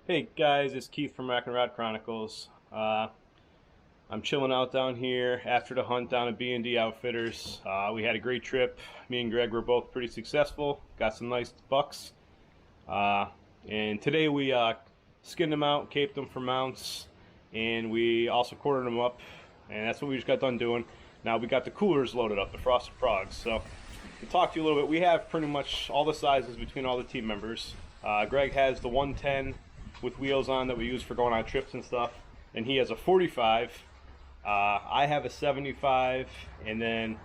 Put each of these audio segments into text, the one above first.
Hey guys, it's Keith from Rack and Rod Chronicles. I'm chilling out down here after the hunt down at B&D Outfitters. We had a great trip. Me and Greg were both pretty successful. Got some nice bucks. Uh, and today we skinned them out, caped them for mounts, and we also quartered them up. And that's what we just got done doing. Now we got the coolers loaded up, the Frosted Frogs. So to talk to you a little bit, we have pretty much all the sizes between all the team members. Greg has the 110 with wheels on that we use for going on trips and stuff, and he has a 45. I have a 75, and then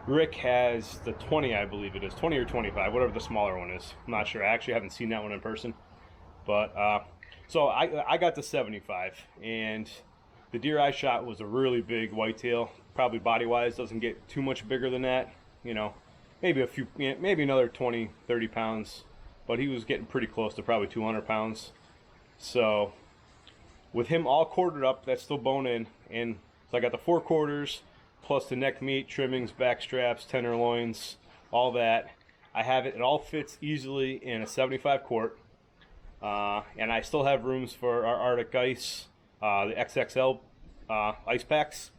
Rick has the 20, I believe it is 20 or 25, whatever the smaller one is. I'm not sure. I actually haven't seen that one in person, but so I got the 75, and the deer I shot was a really big whitetail. Probably body wise doesn't get too much bigger than that, maybe a few, maybe another 20 30 pounds, but he was getting pretty close to probably 200 pounds. So with him all quartered up, that's still bone in, and so I got the 4/4 plus the neck meat, trimmings, back straps, tenderloins, all that. I have it. It all fits easily in a 75 quart, and I still have rooms for our Arctic Ice, the XXL ice packs,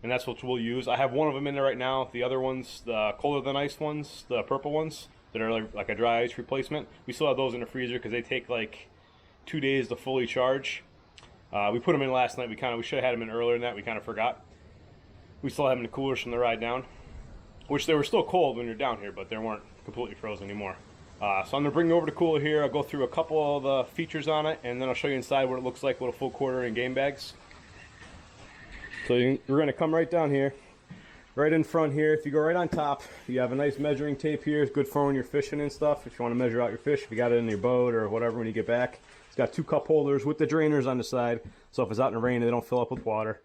and that's what we'll use. I have one of them in there right now. The other ones, the colder than ice ones, the purple ones that are like a dry ice replacement, we still have those in the freezer because they take like 2 days to fully charge. We put them in last night. We should have had them in earlier than that. We kind of forgot. We still have them in the coolers from the ride down, which they were still cold when you're down here, but they weren't completely frozen anymore. So I'm gonna bring you over the cooler here. I'll go through a couple of the features on it, and then I'll show you inside what it looks like with a full quarter and game bags. So we're gonna come right down here, right in front here. If you go right on top, you have a nice measuring tape here. It's good for when you're fishing and stuff. If you want to measure out your fish, if you got it in your boat or whatever when you get back. It's got 2 cup holders with the drainers on the side, so if it's out in the rain, they don't fill up with water.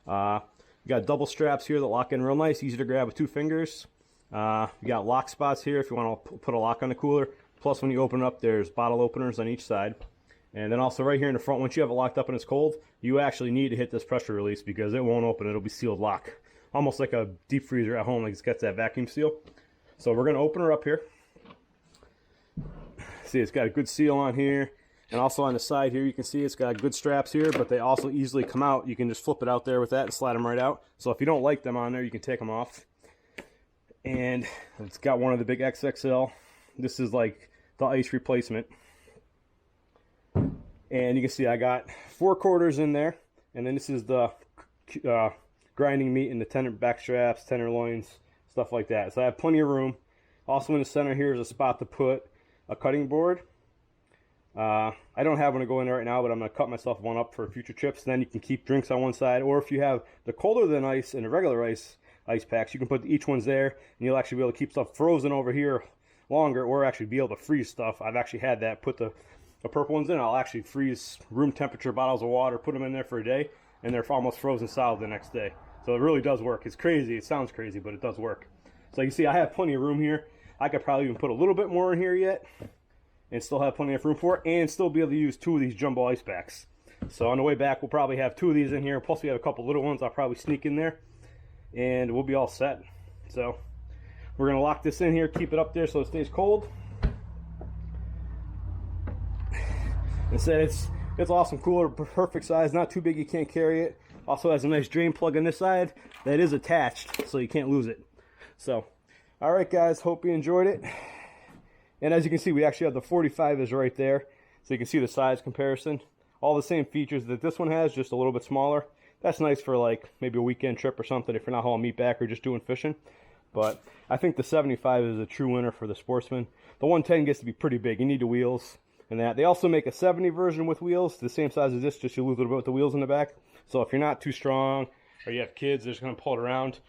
You got double straps here that lock in real nice, easy to grab with 2 fingers. You got lock spots here if you want to put a lock on the cooler. Plus, when you open it up, there's bottle openers on each side. And then also right here in the front, once you have it locked up and it's cold, you actually need to hit this pressure release because it won't open. It'll be sealed lock. Almost like a deep freezer at home, like it's got that vacuum seal. So we're going to open her up here. See, it's got a good seal on here. And also on the side here, you can see it's got good straps here, but they also easily come out. You can just flip it out there with that and slide them right out. So if you don't like them on there, you can take them off. And it's got one of the big XXL. This is like the ice replacement. And you can see I got 4/4 in there. And then this is the grinding meat and the back straps, tenderloins, stuff like that. So I have plenty of room. Also in the center here is a spot to put a cutting board. I don't have one to go in there right now, but I'm going to cut myself one up for future trips. Then you can keep drinks on one side, or if you have the colder than ice and the regular ice packs, you can put each one's there, and you'll actually be able to keep stuff frozen over here longer, or actually be able to freeze stuff. I've actually had that. Put the purple ones in. I'll actually freeze room temperature bottles of water, put them in there for a day, and they're almost frozen solid the next day. So it really does work. It's crazy. It sounds crazy, but it does work. So you see, I have plenty of room here. I could probably even put a little bit more in here yet, and still have plenty of room for it, and still be able to use 2 of these jumbo ice packs. So on the way back, we'll probably have 2 of these in here. Plus, we have a couple little ones I'll probably sneak in there, and we'll be all set. So we're gonna lock this in here, keep it up there so it stays cold. And said it's awesome cooler, perfect size, not too big you can't carry it. Also has a nice drain plug on this side that is attached, so you can't lose it. So, all right, guys, hope you enjoyed it. And as you can see, we actually have the 45 is right there, so you can see the size comparison. All the same features that this one has, just a little bit smaller. That's nice for like maybe a weekend trip or something if you're not hauling meat back or just doing fishing. But I think the 75 is a true winner for the sportsman. The 110 gets to be pretty big. You need the wheels and that. They also make a 70 version with wheels, the same size as this, just you lose a little bit with the wheels in the back. So if you're not too strong or you have kids they're just going to pull it around,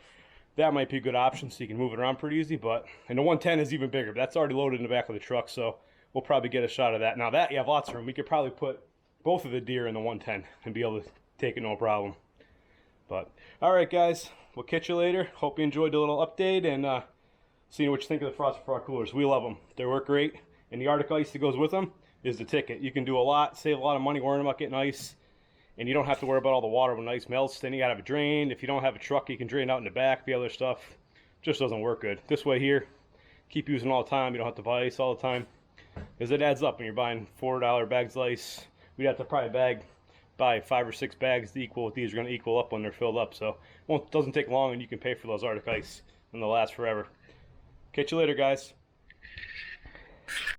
that might be a good option so you can move it around pretty easy. And the 110 is even bigger, but that's already loaded in the back of the truck, so we'll probably get a shot of that. Now that you have lots of room, we could probably put both of the deer in the 110 and be able to take it no problem. But all right, guys, we'll catch you later. Hope you enjoyed the little update, and seeing what you think of the Frosted Frog coolers. We love them. They work great, and the Arctic Ice that goes with them is the ticket. You can do a lot, save a lot of money worrying about getting ice, and you don't have to worry about all the water when ice melts. Then you gotta have it drained. If you don't have a truck, you can drain out in the back. The other stuff just doesn't work good. This way here, keep using all the time. You don't have to buy ice all the time. because it adds up when you're buying $4 bags of ice. We'd have to probably buy 5 or 6 bags to equal what these are going to equal up when they're filled up. So it doesn't take long, and you can pay for those Arctic ice, and they'll last forever. Catch you later, guys.